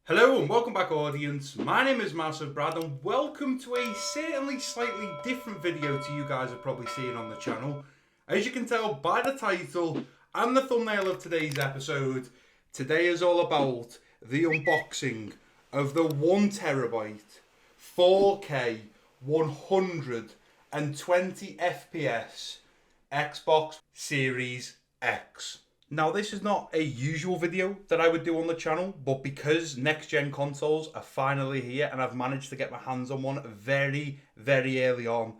Hello and welcome back, audience. My name is MassiveBrad and welcome to a certainly slightly different video to you guys are probably seeing on the channel. As you can tell by the title and the thumbnail of today's episode, today is all about the unboxing of the 1TB 4K 120 FPS Xbox Series X. Now, this is not a usual video that I would do on the channel, but because next-gen consoles are finally here and I've managed to get my hands on one very, very early on,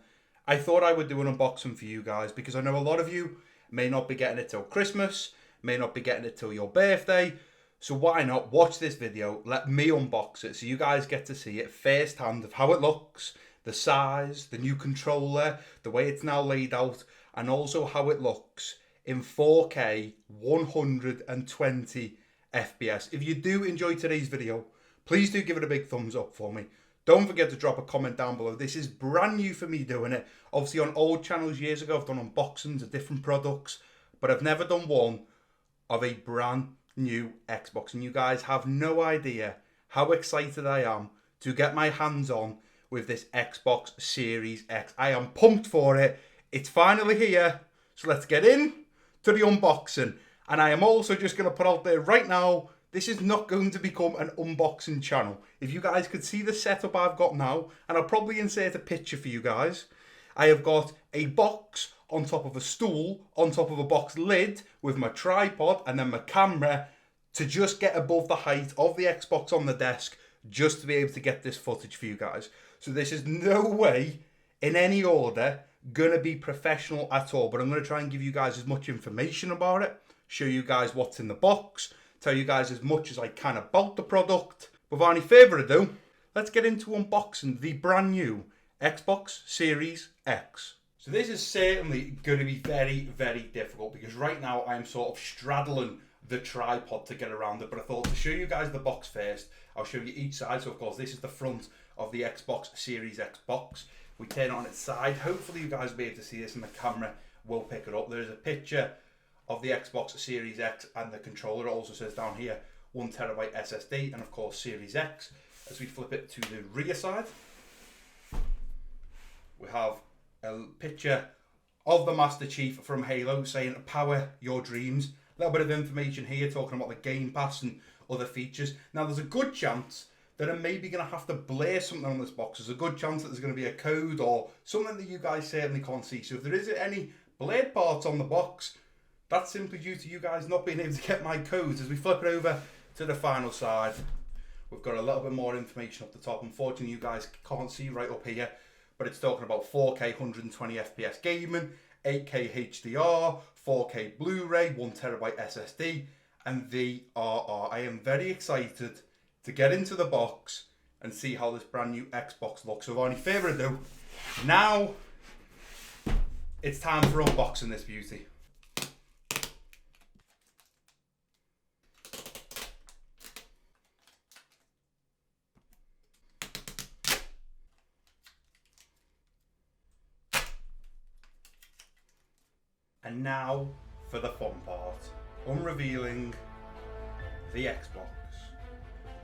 I thought I would do an unboxing for you guys because I know a lot of you may not be getting it till Christmas, may not be getting it till your birthday, so why not watch this video, let me unbox it so you guys get to see it firsthand of how it looks, the size, the new controller, the way it's now laid out, and also how it looks in 4K 120 FPS. If you do enjoy today's video, please do give it a big thumbs up for me. Don't forget to drop a comment down below. This is brand new for me doing it. Obviously on old channels years ago I've done unboxings of different products, but I've never done one of a brand new Xbox, and you guys have no idea how excited I am to get my hands on with this Xbox Series X. I am pumped for it. It's finally here, so let's get in to the unboxing. And I am also just going to put out there right now, this is not going to become an unboxing channel. If you guys could see the setup I've got now, and I'll probably insert a picture for you guys, I have got a box on top of a stool, on top of a box lid with my tripod and then my camera to just get above the height of the Xbox on the desk, just to be able to get this footage for you guys. So this is no way, in any order, gonna be professional at all, but I'm gonna try and give you guys as much information about it, show you guys what's in the box, tell you guys as much as I can about the product. Without any further ado, let's get into unboxing the brand new Xbox Series X. So this is certainly going to be very, very difficult because right now I'm sort of straddling the tripod to get around it, but I thought to show you guys the box first, I'll show you each side. So of course this is the front of the Xbox Series X box. We turn it on its side. Hopefully you guys will be able to see this and the camera will pick it up. There's a picture of the Xbox Series X and the controller. It also says down here 1TB SSD and of course Series X. As we flip it to the rear side, we have a picture of the Master Chief from Halo saying power your dreams. A little bit of information here talking about the Game Pass and other features. Now there's a good chance that I'm maybe going to have to blur something on this box. There's a good chance that there's going to be a code or something that you guys certainly can't see. So if there is any blurred parts on the box, that's simply due to you guys not being able to get my codes. As we flip it over to the final side, we've got a little bit more information up the top. Unfortunately, you guys can't see right up here, but it's talking about 4K 120 FPS gaming, 8K HDR, 4K Blu-ray, 1TB SSD, and VRR. I am very excited to get into the box and see how this brand new Xbox looks. So without any further ado, now it's time for unboxing this beauty. And now for the fun part, unrevealing the Xbox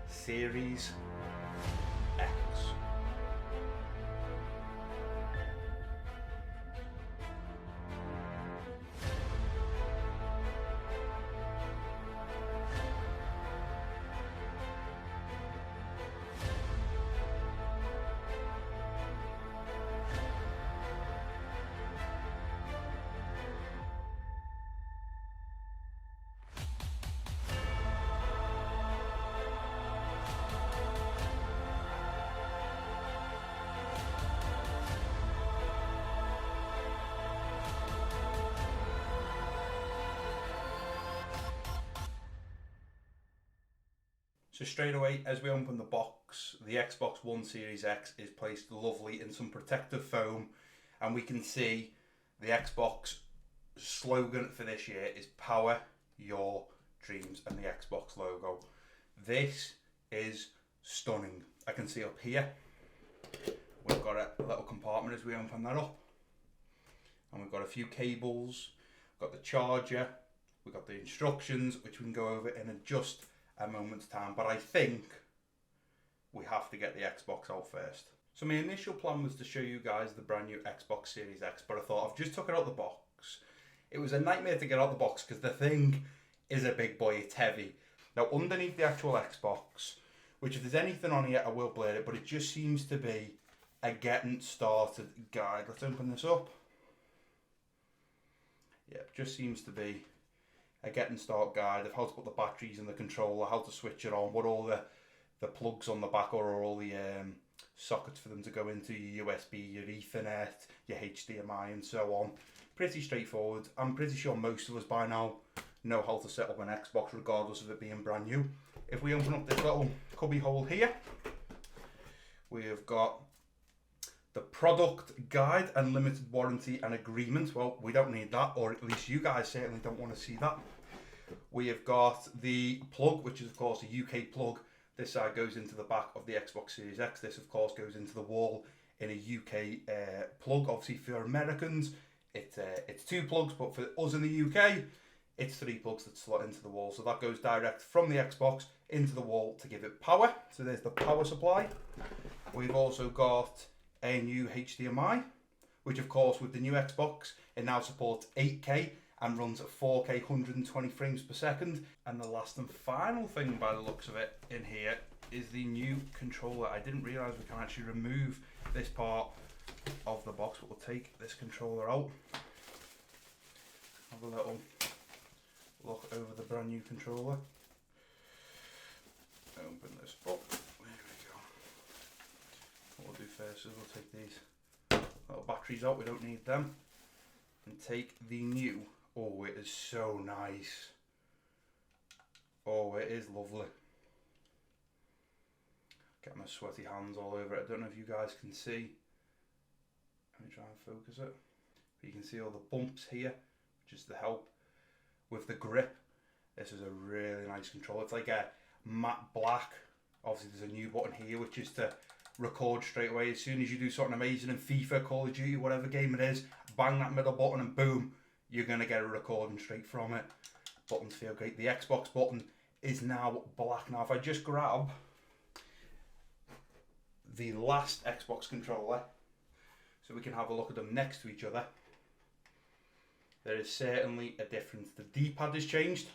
Series X. So straight away, as we open the box, the Xbox One Series X is placed lovely in some protective foam, and we can see the Xbox slogan for this year is Power Your Dreams, and the Xbox logo. This is stunning. I can see up here, we've got a little compartment as we open that up, and we've got a few cables, we've got the charger, we've got the instructions, which we can go over in just a moment's time. But I think we have to get the Xbox out first. So my initial plan was to show you guys the brand new Xbox Series X, but I thought I've just took it out the box. It was a nightmare to get out the box because the thing is a big boy, it's heavy. Now underneath the actual Xbox, which if there's anything on here I will blur it, but it just seems to be a getting started guide. Let's open this up. Yeah, it just seems to be a getting started guide of how to put the batteries in the controller, how to switch it on, what all the plugs on the back are, or all the sockets for them to go into, your USB, your Ethernet, your HDMI and so on. Pretty straightforward. I'm pretty sure most of us by now know how to set up an Xbox regardless of it being brand new. If we open up this little cubby hole here, we have got the product guide and limited warranty and agreement. Well, we don't need that, or at least you guys certainly don't want to see that. We have got the plug, which is of course a UK plug. This side goes into the back of the Xbox Series X. This of course goes into the wall in a UK plug. Obviously for Americans, it's 2 plugs, but for us in the UK, it's 3 plugs that slot into the wall. So that goes direct from the Xbox into the wall to give it power. So there's the power supply. We've also got a new HDMI, which of course with the new Xbox, it now supports 8K and runs at 4K 120 frames per second. And the last and final thing by the looks of it in here is the new controller. I didn't realise we can actually remove this part of the box, but we'll take this controller out. Have a little look over the brand new controller. Open this up. What we'll do first is we'll take these little batteries out, we don't need them, and take the new, oh it is so nice, oh it is lovely. Get my sweaty hands all over it. I don't know if you guys can see, let me try and focus it, but you can see all the bumps here, which is to help with the grip. This is a really nice controller. It's like a matte black. Obviously there's a new button here which is to record straight away. As soon as you do something amazing in FIFA, Call of Duty, whatever game it is, bang that middle button and boom, you're going to get a recording straight from it. Buttons feel great. The Xbox button is now black. Now if I just grab the last Xbox controller so we can have a look at them next to each other, there is certainly a difference. The D-pad has changed.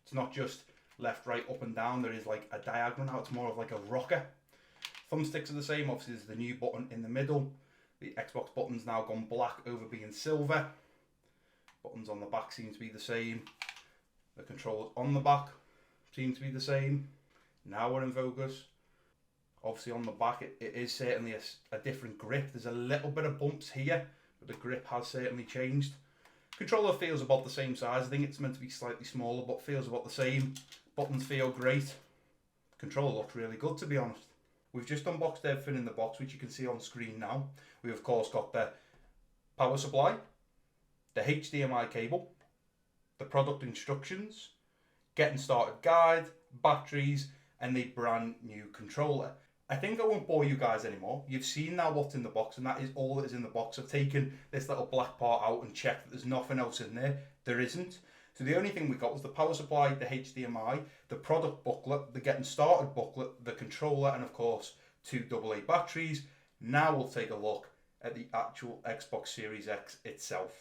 It's not just left, right, up and down. There is like a diagonal now. It's more of like a rocker. Thumbsticks are the same. Obviously there's the new button in the middle. The Xbox button's now gone black over being silver. Buttons on the back seem to be the same. The controllers on the back seem to be the same. Now we're in focus. Obviously on the back it is certainly a different grip. There's a little bit of bumps here, but the grip has certainly changed. Controller feels about the same size. I think it's meant to be slightly smaller, but feels about the same. Buttons feel great. Controller looks really good, to be honest. We've just unboxed everything in the box, which you can see on screen now. We've of course got the power supply, the HDMI cable, the product instructions, getting started guide, batteries, and the brand new controller. I think I won't bore you guys anymore. You've seen now what's in the box, and that is all that is in the box. I've taken this little black part out and checked that there's nothing else in there. There isn't. So the only thing we got was the power supply, the HDMI, the product booklet, the getting started booklet, the controller, and of course 2 AA batteries. Now we'll take a look at the actual Xbox Series X itself.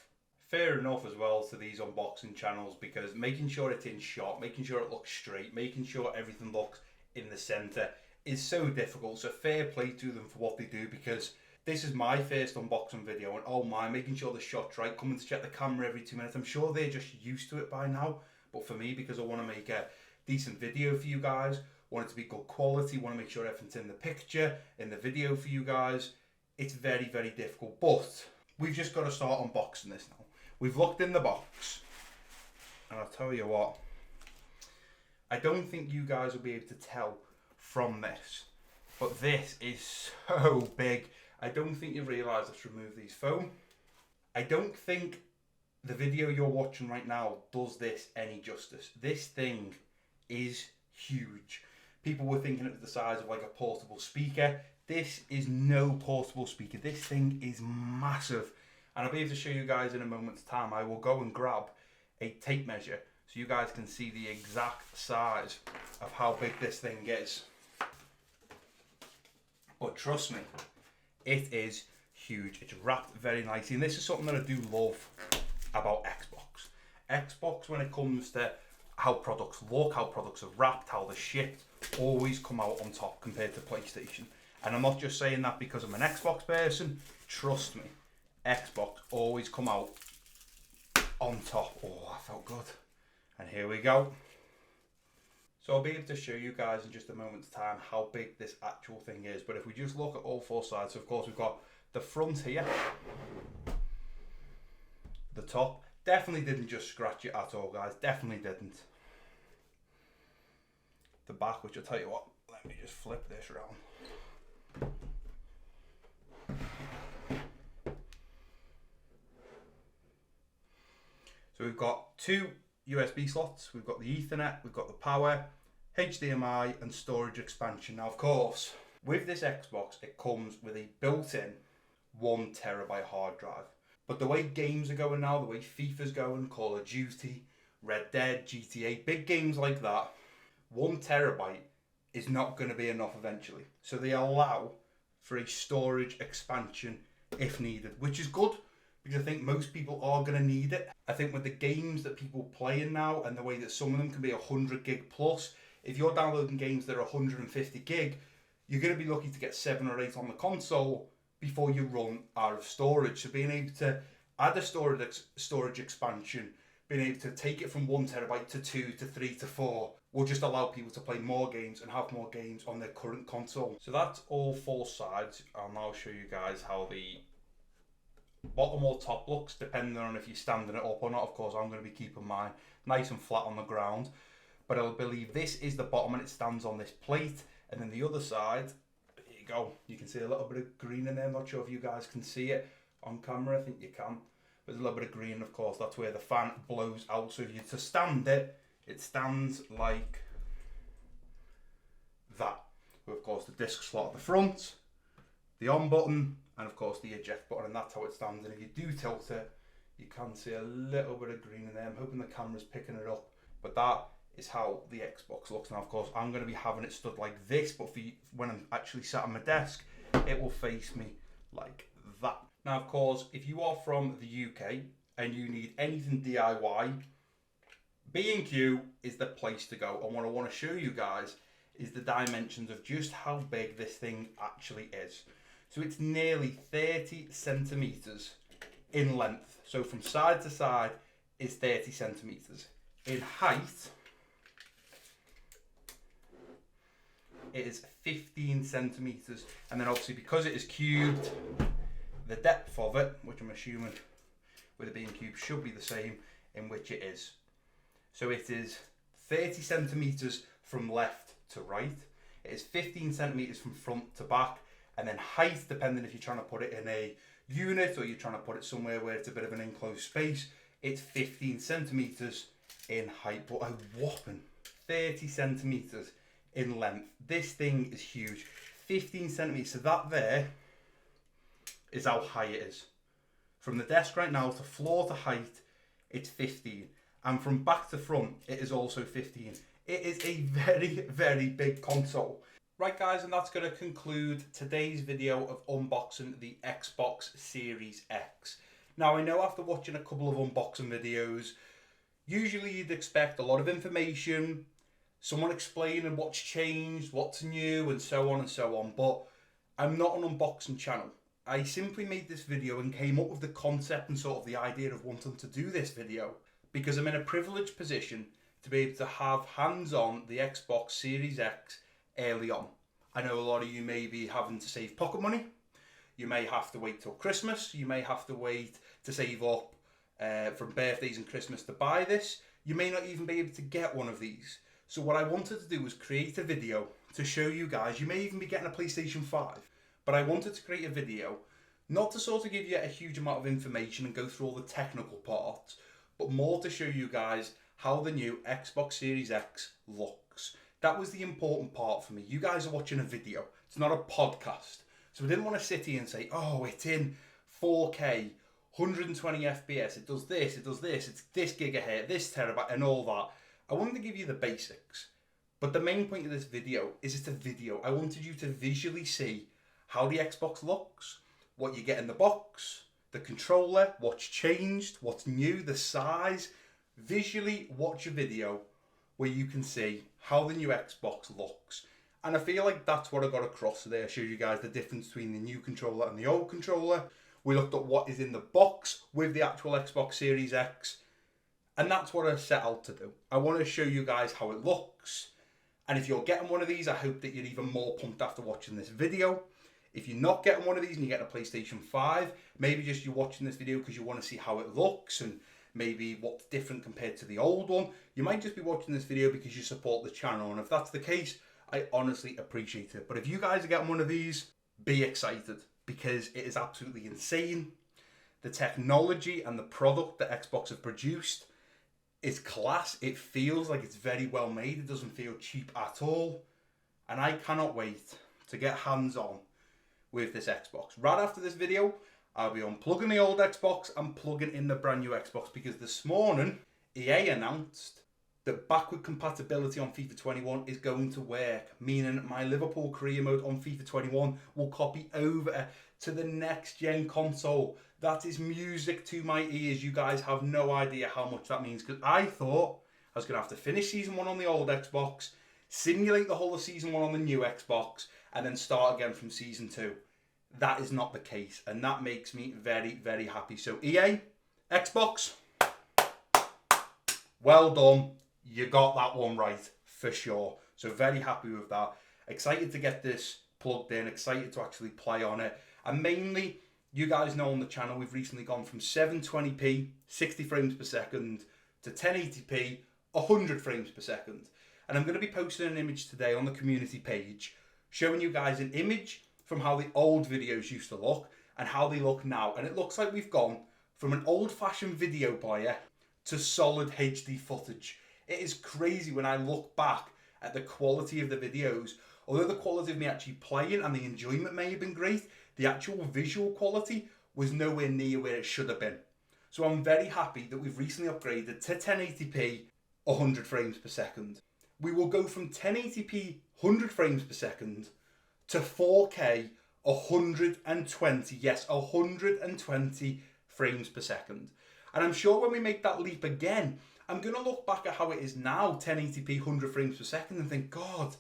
Fair enough as well to these unboxing channels, because making sure it's in shot, making sure it looks straight, making sure everything looks in the centre is so difficult. So fair play to them for what they do, because this is my first unboxing video, and oh my, making sure the shot's right, coming to check the camera every 2 minutes. I'm sure they're just used to it by now, but for me, because I want to make a decent video for you guys, want it to be good quality, want to make sure everything's in the picture, in the video for you guys, it's very, very difficult. But we've just got to start unboxing this now. We've looked in the box, and I'll tell you what, I don't think you guys will be able to tell from this, but this is so big. I don't think you realise let's remove these foam. I don't think the video you're watching right now does this any justice. This thing is huge. People were thinking it was the size of like a portable speaker. This is no portable speaker. This thing is massive. And I'll be able to show you guys in a moment's time. I will go and grab a tape measure so you guys can see the exact size of how big this thing is. But trust me, it is huge. It's wrapped very nicely, and this is something that I do love about Xbox. Xbox, when it comes to how products look, how products are wrapped, how they're shipped, always come out on top compared to PlayStation. And I'm not just saying that because I'm an Xbox person. Trust me, Xbox always come out on top. Oh, that felt good. And here we go. So I'll be able to show you guys in just a moment's time how big this actual thing is. But if we just look at all four sides, of course we've got the front here. The top. Definitely didn't just scratch it at all, guys. Definitely didn't. The back, which I'll tell you what, let me just flip this around. So we've got two USB slots, we've got the Ethernet, we've got the power, HDMI and storage expansion. Now of course, with this Xbox, it comes with a built-in 1 terabyte hard drive. But the way games are going now, the way FIFA's going, Call of Duty, Red Dead, GTA, big games like that, 1 terabyte is not going to be enough eventually. So they allow for a storage expansion if needed, which is good because I think most people are going to need it. I think with the games that people play in now and the way that some of them can be 100 gig plus, if you're downloading games that are 150 gig, you're going to be lucky to get 7 or 8 on the console before you run out of storage. So being able to add a storage expansion, being able to take it from 1 terabyte to 2 to 3 to 4 will just allow people to play more games and have more games on their current console. So that's all 4 sides. I'll now show you guys how the bottom or top looks, depending on if you're standing it up or not. Of course, I'm going to be keeping mine nice and flat on the ground. But I believe this is the bottom and it stands on this plate. And then the other side, there you go. You can see a little bit of green in there. I'm not sure if you guys can see it on camera. I think you can. There's a little bit of green, of course. That's where the fan blows out. So if you to stand it, it stands like that. With, of course, the disc slot at the front, the on button, and of course the eject button, and that's how it stands. And if you do tilt it, you can see a little bit of green in there. I'm hoping the camera's picking it up, but that is how the Xbox looks. Now, of course, I'm going to be having it stood like this, but for when I'm actually sat on my desk, it will face me like that. Now, of course, if you are from the UK and you need anything DIY, B&Q is the place to go. And what I want to show you guys is the dimensions of just how big this thing actually is. So it's nearly 30 centimeters in length. So from side to side is 30 centimeters. In height, it is 15 centimeters. And then obviously because it is cubed, the depth of it, which I'm assuming with it being cubed should be the same, in which it is. So it is 30 centimeters from left to right. It is 15 centimeters from front to back. And then height, depending if you're trying to put it in a unit or you're trying to put it somewhere where it's a bit of an enclosed space, it's 15 centimeters in height, but a whopping 30 centimeters in length. This thing is huge. 15 centimeters. So that there is how high it is. From the desk right now to floor to height, it's 15. And from back to front, it is also 15. It is a very, very big console. Right guys, and that's going to conclude today's video of unboxing the Xbox Series X. Now I know after watching a couple of unboxing videos, usually you'd expect a lot of information, someone explaining what's changed, what's new, and so on, but I'm not an unboxing channel. I simply made this video and came up with the concept and sort of the idea of wanting to do this video because I'm in a privileged position to be able to have hands-on the Xbox Series X early on. I know a lot of you may be having to save pocket money. You may have to wait till Christmas. You may have to wait to save up from birthdays and Christmas to buy this. You may not even be able to get one of these. So what I wanted to do was create a video to show you guys. You may even be getting a PlayStation 5. But I wanted to create a video, not to sort of give you a huge amount of information and go through all the technical parts, but more to show you guys how the new Xbox Series X looks. That was the important part for me. You guys are watching a video. It's not a podcast. So I didn't want to sit here and say, oh, it's in 4K, 120 FPS, it does this, it's this gigahertz, this terabyte, and all that. I wanted to give you the basics. But the main point of this video is it's a video. I wanted you to visually see how the Xbox looks, what you get in the box, the controller, what's changed, what's new, the size. Visually watch a video where you can see how the new Xbox looks. And I feel like that's what I got across today. I showed you guys the difference between the new controller and the old controller. We looked at what is in the box with the actual Xbox Series X. And that's what I set out to do. I want to show you guys how it looks. And if you're getting one of these, I hope that you're even more pumped after watching this video. If you're not getting one of these and you're getting a PlayStation 5, maybe just you're watching this video because you want to see how it looks and maybe what's different compared to the old one. You might just be watching this video because you support the channel. And if that's the case, I honestly appreciate it. But if you guys are getting one of these, be excited because it is absolutely insane. The technology and the product that Xbox have produced is class. It feels like it's very well made. It doesn't feel cheap at all. And I cannot wait to get hands on with this Xbox. Right after this video, I'll be unplugging the old Xbox and plugging in the brand new Xbox because this morning, EA announced that backward compatibility on FIFA 21 is going to work, meaning my Liverpool career mode on FIFA 21 will copy over to the next gen console. That is music to my ears. You guys have no idea how much that means because I thought I was going to have to finish Season 1 on the old Xbox, simulate the whole of Season 1 on the new Xbox, and then start again from Season 2. That is not the case, and that makes me very, very happy. So EA, Xbox, well done. You got that one right, for sure. So very happy with that. Excited to get this plugged in, excited to actually play on it. And mainly, you guys know on the channel, we've recently gone from 720p, 60 frames per second, to 1080p, 100 frames per second. And I'm going to be posting an image today on the community page, showing you guys an image from how the old videos used to look and how they look now. And it looks like we've gone from an old-fashioned video player to solid HD footage. It is crazy when I look back at the quality of the videos. Although the quality of me actually playing and the enjoyment may have been great, the actual visual quality was nowhere near where it should have been. So I'm very happy that we've recently upgraded to 1080p 100 frames per second. We will go from 1080p 100 frames per second to 4K 120, yes, 120 frames per second. And I'm sure when we make that leap again, I'm going to look back at how it is now, 1080p 100 frames per second, and think, God,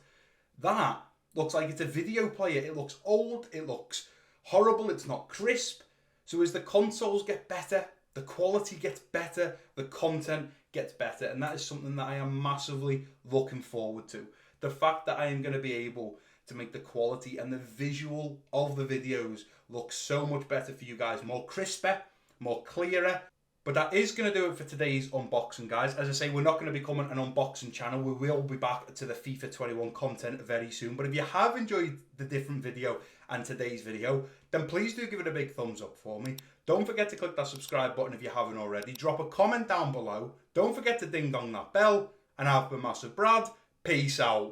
that looks like it's a video player. It looks old, it looks horrible, it's not crisp. So as the consoles get better, the quality gets better, the content gets better, and that is something that I am massively looking forward to. The fact that I am going to be able to make the quality and the visual of the videos look so much better for you guys, more crisper, more clearer. But that is going to do it for today's unboxing, guys. As I say, we're not going to be becoming an unboxing channel. We will be back to the FIFA 21 content very soon. But if you have enjoyed the different video and today's video, then please do give it a big thumbs up for me. Don't forget to click that subscribe button if you haven't already. Drop a comment down below. Don't forget to ding dong that bell. And I've been MassiveBrad. Peace out.